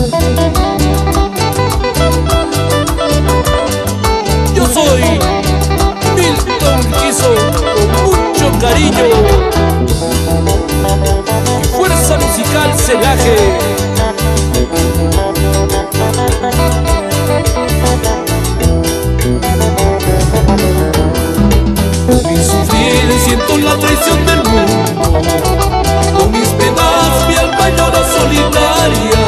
Yo soy Milton Quiso, con mucho cariño y fuerza musical Celaje. Y sufrir siento la traición del mundo, con mis penas mi alma llora solitaria.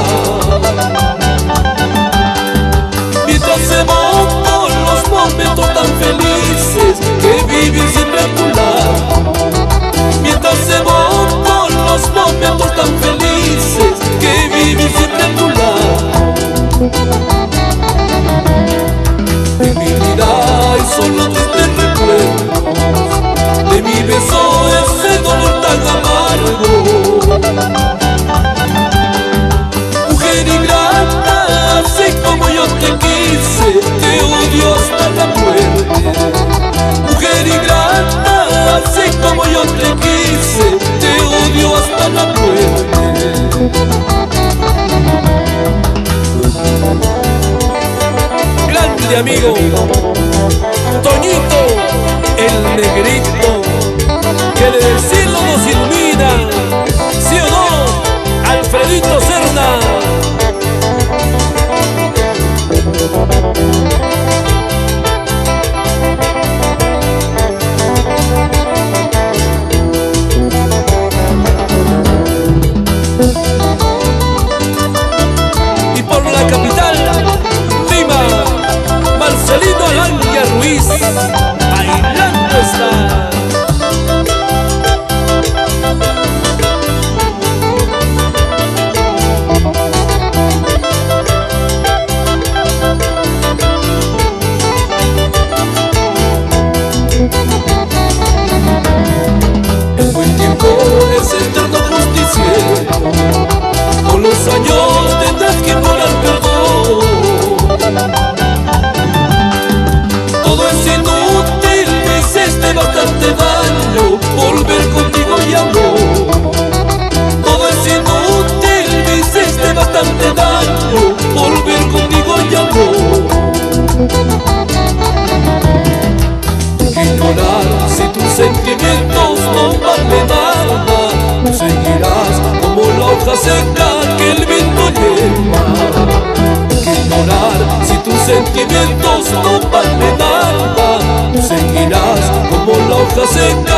Mientras se van por los momentos tan felices que vivir siempre a tu lado. Mientras se van por los momentos tan felices que vivir siempre a tu lado. En mi vida hay solo tristes recuerdos de mi beso, ese dolor tan amargo. Mujer ingrata, así como yo te quise, te odio hasta la muerte. Mujer ingrata, así como yo te quise, te odio hasta la muerte. Grande amigo Toñito, el negrito, que del cielo nos ilumina, ¿sí o no, Alfredito Serna? Y por la capital, Lima, Marcelino Alandia Ruiz, bailando está. El buen tiempo es eterno justiciero, con los años tendrás que implorar perdón. Todo es inútil, me hiciste bastante daño por ver contigo y amor. Todo es inútil, me hiciste bastante daño por ver contigo y amor. Ignorar si tus sentimientos no valen nada, seguirás como la hoja seca que el viento lleva. Ignorar si tus sentimientos no valen nada, seguirás como la hoja seca